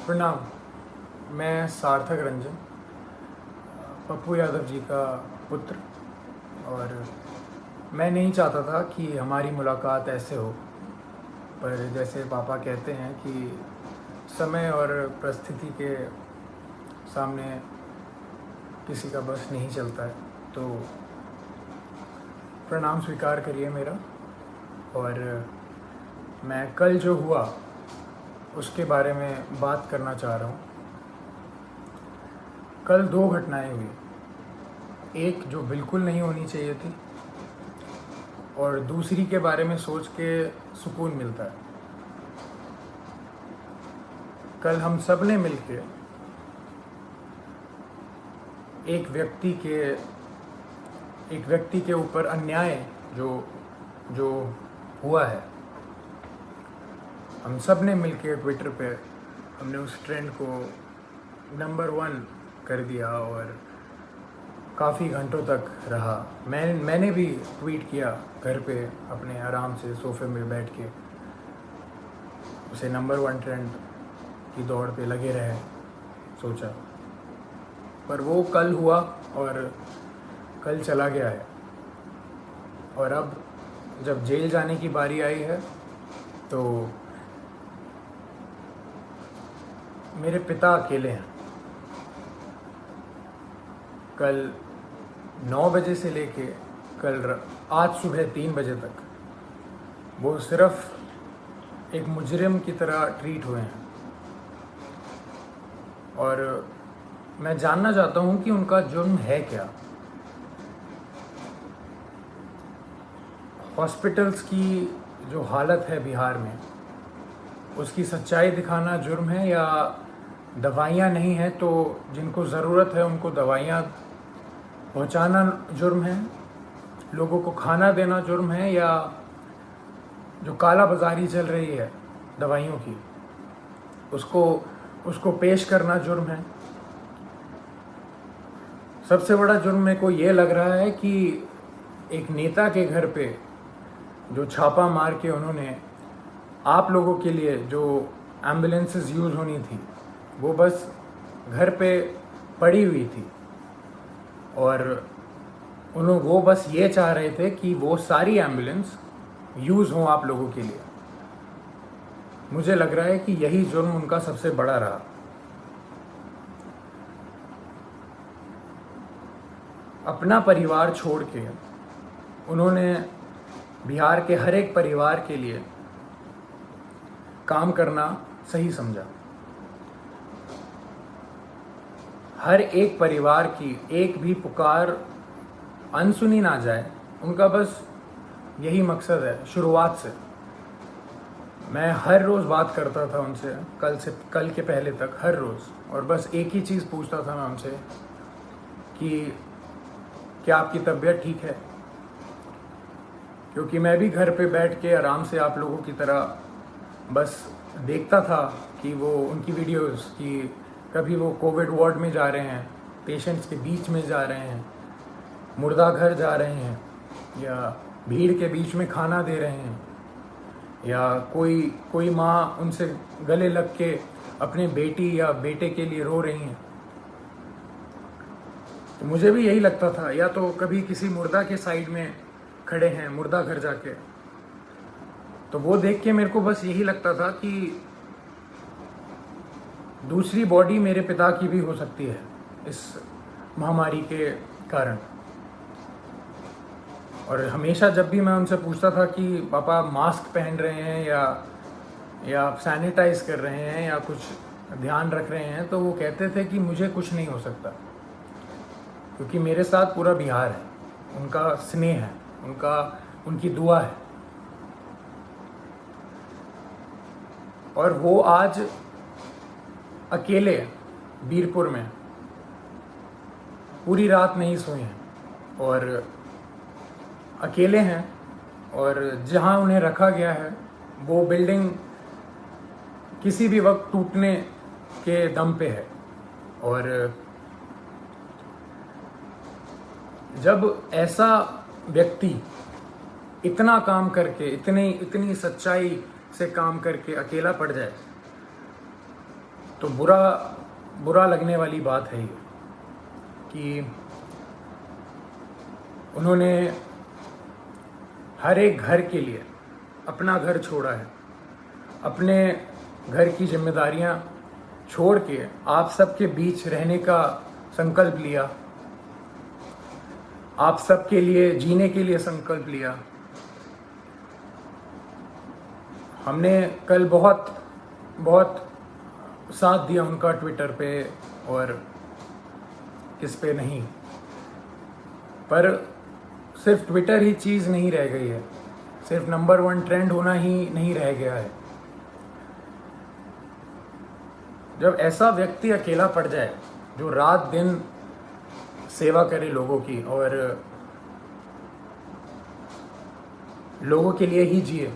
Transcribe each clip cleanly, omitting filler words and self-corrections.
प्रणाम। मैं सार्थक रंजन, पप्पू यादव जी का पुत्र, और मैं नहीं चाहता था कि हमारी मुलाकात ऐसे हो, पर जैसे पापा कहते हैं कि समय और परिस्थिति के सामने किसी का बस नहीं चलता है, तो प्रणाम स्वीकार करिए मेरा। और मैं कल जो हुआ उसके बारे में बात करना चाह रहा हूँ। कल दो घटनाएं हुई, एक जो बिल्कुल नहीं होनी चाहिए थी और दूसरी के बारे में सोच के सुकून मिलता है। कल हम सब ने मिलके एक व्यक्ति के ऊपर अन्याय जो जो हुआ है, हम सब ने मिलके ट्विटर पे हमने उस ट्रेंड को नंबर 1 कर दिया और काफ़ी घंटों तक रहा। मैंने भी ट्वीट किया घर पे अपने आराम से सोफे में बैठ के, उसे नंबर 1 ट्रेंड की दौड़ पे लगे रहे सोचा। पर वो कल हुआ और कल चला गया है, और अब जब जेल जाने की बारी आई है तो मेरे पिता अकेले हैं। कल 9 बजे से लेके आज सुबह 3 बजे तक वो सिर्फ एक मुजरिम की तरह ट्रीट हुए हैं, और मैं जानना चाहता हूँ कि उनका जुर्म है क्या। हॉस्पिटल्स की जो हालत है बिहार में, उसकी सच्चाई दिखाना जुर्म है, या दवाइयाँ नहीं हैं तो जिनको ज़रूरत है उनको दवाइयाँ पहुँचाना जुर्म है, लोगों को खाना देना जुर्म है, या जो काला बाजारी चल रही है दवाइयों की उसको पेश करना जुर्म है। सबसे बड़ा जुर्म मेरे को ये लग रहा है कि एक नेता के घर पे जो छापा मार के उन्होंने आप लोगों के लिए जो एम्बुलेंसेस यूज़ होनी थी वो बस घर पे पड़ी हुई थी, और वो बस ये चाह रहे थे कि वो सारी एम्बुलेंस यूज़ हों आप लोगों के लिए। मुझे लग रहा है कि यही जुर्म उनका सबसे बड़ा रहा। अपना परिवार छोड़ के उन्होंने बिहार के हर एक परिवार के लिए काम करना सही समझा। हर एक परिवार की एक भी पुकार अनसुनी ना जाए, उनका बस यही मकसद है। शुरुआत से मैं हर रोज़ बात करता था उनसे, कल के पहले तक हर रोज़, और बस एक ही चीज़ पूछता था मैं उनसे कि क्या आपकी तबीयत ठीक है, क्योंकि मैं भी घर पे बैठ के आराम से आप लोगों की तरह बस देखता था कि वो उनकी वीडियोस कि कभी वो कोविड वार्ड में जा रहे हैं, पेशेंट्स के बीच में जा रहे हैं, मुर्दा घर जा रहे हैं, या भीड़ के बीच में खाना दे रहे हैं, या कोई माँ उनसे गले लग के अपने बेटी या बेटे के लिए रो रही हैं। तो मुझे भी यही लगता था, या तो कभी किसी मुर्दा के साइड में खड़े हैं मुर्दा घर जाके, तो वो देख के मेरे को बस यही लगता था कि दूसरी बॉडी मेरे पिता की भी हो सकती है इस महामारी के कारण। और हमेशा जब भी मैं उनसे पूछता था कि पापा मास्क पहन रहे हैं या आप सैनिटाइज कर रहे हैं या कुछ ध्यान रख रहे हैं, तो वो कहते थे कि मुझे कुछ नहीं हो सकता, क्योंकि मेरे साथ पूरा बिहार है, उनका स्नेह है, उनकी दुआ है। और वो आज अकेले बीरपुर में पूरी रात नहीं सोए हैं और अकेले हैं, और जहां उन्हें रखा गया है वो बिल्डिंग किसी भी वक्त टूटने के दम पे है। और जब ऐसा व्यक्ति इतना काम करके, इतनी सच्चाई से काम करके अकेला पड़ जाए, तो बुरा लगने वाली बात है ये कि उन्होंने हर एक घर के लिए अपना घर छोड़ा है, अपने घर की जिम्मेदारियां छोड़ के आप सबके बीच रहने का संकल्प लिया, आप सबके लिए जीने के लिए संकल्प लिया। हमने कल बहुत साथ दिया उनका ट्विटर पे और इस पे नहीं, पर सिर्फ ट्विटर ही चीज़ नहीं रह गई है, सिर्फ नंबर 1 ट्रेंड होना ही नहीं रह गया है। जब ऐसा व्यक्ति अकेला पड़ जाए जो रात दिन सेवा करे लोगों की और लोगों के लिए ही जिए,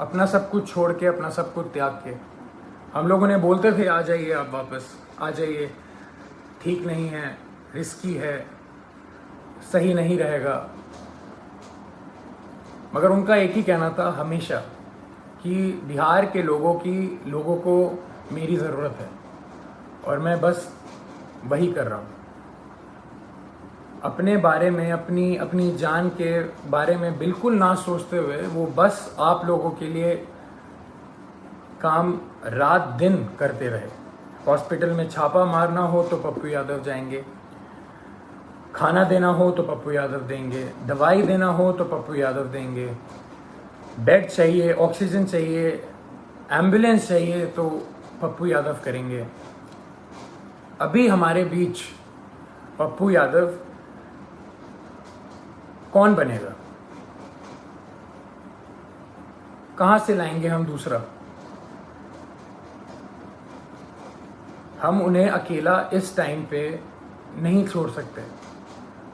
अपना सब कुछ छोड़ के, अपना सब कुछ त्याग के। हम लोगों ने बोलते थे आ जाइए, आप वापस आ जाइए, ठीक नहीं है, रिस्की है, सही नहीं रहेगा, मगर उनका एक ही कहना था हमेशा कि बिहार के लोगों को मेरी ज़रूरत है और मैं बस वही कर रहा हूँ। अपने बारे में, अपनी जान के बारे में बिल्कुल ना सोचते हुए वो बस आप लोगों के लिए काम रात दिन करते रहे। हॉस्पिटल में छापा मारना हो तो पप्पू यादव जाएंगे, खाना देना हो तो पप्पू यादव देंगे, दवाई देना हो तो पप्पू यादव देंगे, बेड चाहिए, ऑक्सीजन चाहिए, एम्बुलेंस चाहिए तो पप्पू यादव करेंगे। अभी हमारे बीच पप्पू यादव कौन बनेगा? कहाँ से लाएंगे हम दूसरा? हम उन्हें अकेला इस टाइम पे नहीं छोड़ सकते।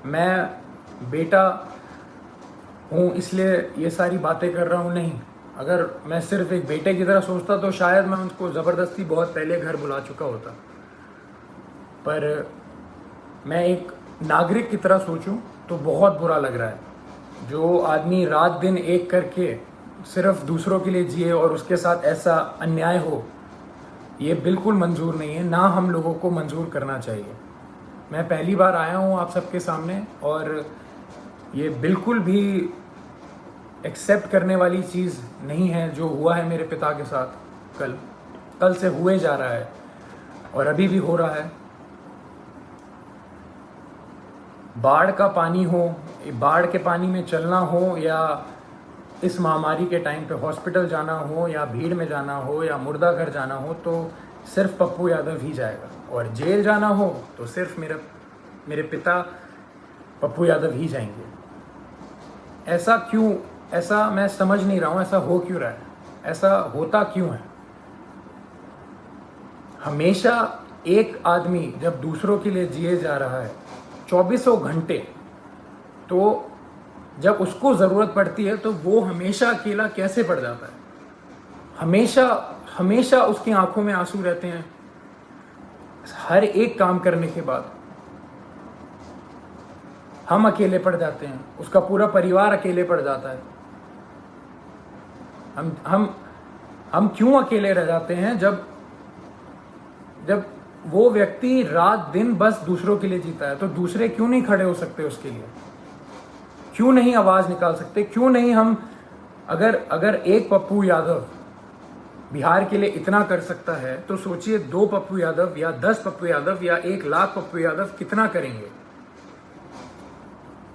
मैं बेटा हूँ इसलिए ये सारी बातें कर रहा हूँ, नहीं। अगर मैं सिर्फ एक बेटे की तरह सोचता तो शायद मैं उनको ज़बरदस्ती बहुत पहले घर बुला चुका होता, पर मैं एक नागरिक की तरह सोचूं तो बहुत बुरा लग रहा है। जो आदमी रात दिन एक करके सिर्फ दूसरों के लिए जिए और उसके साथ ऐसा अन्याय हो, ये बिल्कुल मंजूर नहीं है, ना हम लोगों को मंजूर करना चाहिए। मैं पहली बार आया हूँ आप सबके सामने और ये बिल्कुल भी एक्सेप्ट करने वाली चीज़ नहीं है जो हुआ है मेरे पिता के साथ। कल से हुए जा रहा है और अभी भी हो रहा है। बाढ़ का पानी हो, बाढ़ के पानी में चलना हो, या इस महामारी के टाइम पे हॉस्पिटल जाना हो, या भीड़ में जाना हो, या मुर्दा घर जाना हो, तो सिर्फ पप्पू यादव ही जाएगा। और जेल जाना हो तो सिर्फ मेरे पिता पप्पू यादव ही जाएंगे। ऐसा क्यों? ऐसा मैं समझ नहीं रहा हूँ, ऐसा हो क्यों रहा है? ऐसा होता क्यों है? हमेशा एक आदमी जब दूसरों के लिए जिए जा रहा है 24 घंटे, तो जब उसको ज़रूरत पड़ती है तो वो हमेशा अकेला कैसे पड़ जाता है? हमेशा उसकी आंखों में आंसू रहते हैं हर एक काम करने के बाद। हम अकेले पड़ जाते हैं, उसका पूरा परिवार अकेले पड़ जाता है। हम क्यों अकेले रह जाते हैं जब वो व्यक्ति रात दिन बस दूसरों के लिए जीता है? तो दूसरे क्यों नहीं खड़े हो सकते उसके लिए? क्यों नहीं आवाज निकाल सकते? क्यों नहीं हम, अगर एक पप्पू यादव बिहार के लिए इतना कर सकता है, तो सोचिए 2 पप्पू यादव या 10 पप्पू यादव या 1 लाख पप्पू यादव कितना करेंगे।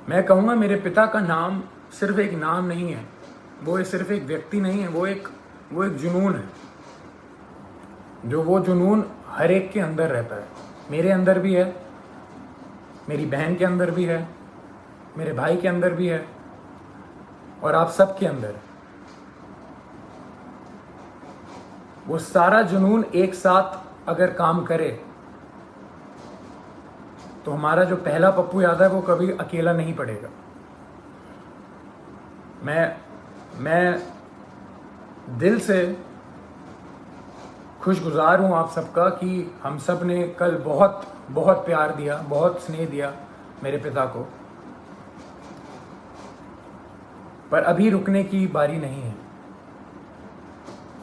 मैं कहूँगा मेरे पिता का नाम सिर्फ एक नाम नहीं है, वो सिर्फ एक व्यक्ति नहीं है, वो एक जुनून है। वो जुनून हर एक के अंदर रहता है। मेरे अंदर भी है, मेरी बहन के अंदर भी है, मेरे भाई के अंदर भी है, और आप सब के अंदर। वो सारा जुनून एक साथ अगर काम करे तो हमारा जो पहला पप्पू यादव है वो कभी अकेला नहीं पड़ेगा। मैं दिल से खुशगुजार हूँ आप सबका कि हम सब ने कल बहुत बहुत प्यार दिया, बहुत स्नेह दिया मेरे पिता को। पर अभी रुकने की बारी नहीं है।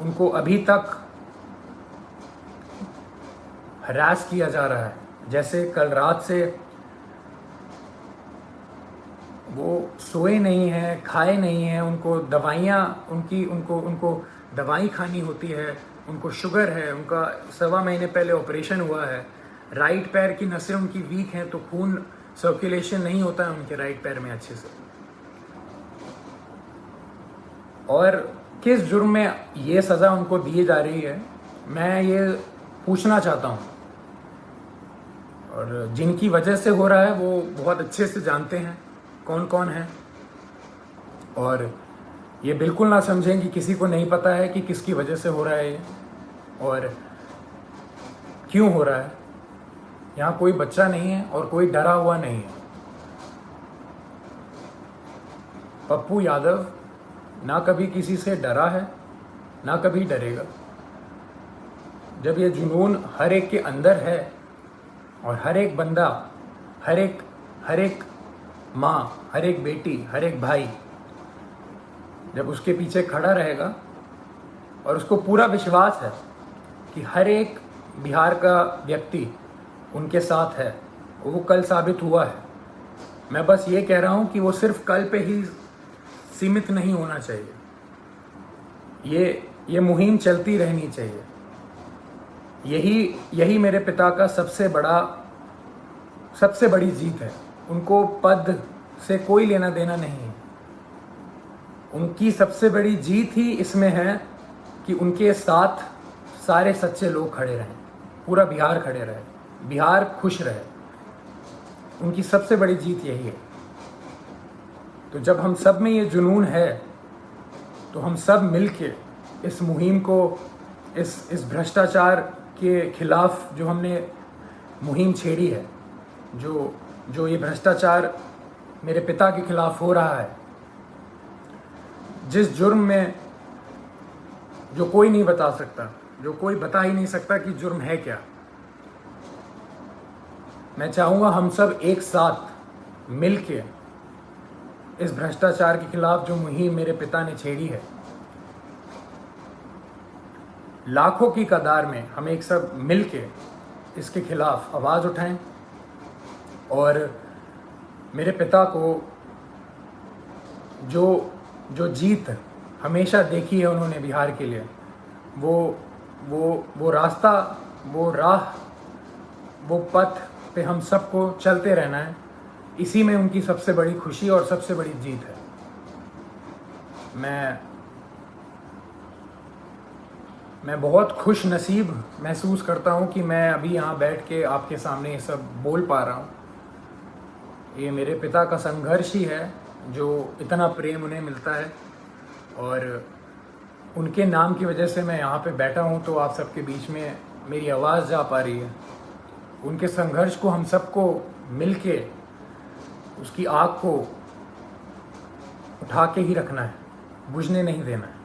उनको अभी तक हरास किया जा रहा है। जैसे कल रात से वो सोए नहीं हैं, खाए नहीं हैं, उनको दवाइयाँ उनको दवाई खानी होती है, उनको शुगर है, उनका 1.25 महीने पहले ऑपरेशन हुआ है, राइट पैर की नसें उनकी वीक हैं तो खून सर्कुलेशन नहीं होता है उनके राइट पैर में अच्छे से। और किस जुर्म में ये सज़ा उनको दी जा रही है, मैं ये पूछना चाहता हूँ। और जिनकी वजह से हो रहा है वो बहुत अच्छे से जानते हैं कौन कौन है, और ये बिल्कुल ना समझें कि किसी को नहीं पता है कि किसकी वजह से हो रहा है ये और क्यों हो रहा है। यहाँ कोई बच्चा नहीं है और कोई डरा हुआ नहीं है। पप्पू यादव ना कभी किसी से डरा है, ना कभी डरेगा। जब ये जुनून हर एक के अंदर है और हर एक बंदा, हर एक माँ, हर एक बेटी, हर एक भाई जब उसके पीछे खड़ा रहेगा और उसको पूरा विश्वास है कि हर एक बिहार का व्यक्ति उनके साथ है, वो कल साबित हुआ है। मैं बस ये कह रहा हूँ कि वो सिर्फ कल पे ही सीमित नहीं होना चाहिए, ये मुहिम चलती रहनी चाहिए। यही मेरे पिता का सबसे बड़ी जीत है। उनको पद से कोई लेना देना नहीं है। उनकी सबसे बड़ी जीत ही इसमें है कि उनके साथ सारे सच्चे लोग खड़े रहें, पूरा बिहार खड़े रहे, बिहार खुश रहे। उनकी सबसे बड़ी जीत यही है। तो जब हम सब में ये जुनून है तो हम सब मिलके इस मुहिम को, इस भ्रष्टाचार के खिलाफ जो हमने मुहिम छेड़ी है, जो ये भ्रष्टाचार मेरे पिता के खिलाफ हो रहा है, जिस जुर्म में जो कोई नहीं बता सकता, जो कोई बता ही नहीं सकता कि जुर्म है क्या। मैं चाहूँगा हम सब एक साथ मिलके इस भ्रष्टाचार के खिलाफ जो मुहिम मेरे पिता ने छेड़ी है, लाखों की कतार में हम एक सब मिलके इसके खिलाफ आवाज़ उठाएं और मेरे पिता को जो जीत हमेशा देखी है उन्होंने बिहार के लिए, वो रास्ता, वो राह, वो पथ पे हम सबको चलते रहना है। इसी में उनकी सबसे बड़ी खुशी और सबसे बड़ी जीत है। मैं बहुत खुश नसीब महसूस करता हूँ कि मैं अभी यहाँ बैठ के आपके सामने ये सब बोल पा रहा हूँ। ये मेरे पिता का संघर्ष ही है जो इतना प्रेम उन्हें मिलता है, और उनके नाम की वजह से मैं यहाँ पे बैठा हूँ तो आप सबके बीच में मेरी आवाज़ जा पा रही है। उनके संघर्ष को हम सबको मिलके उसकी आग को उठा के ही रखना है, बुझने नहीं देना है।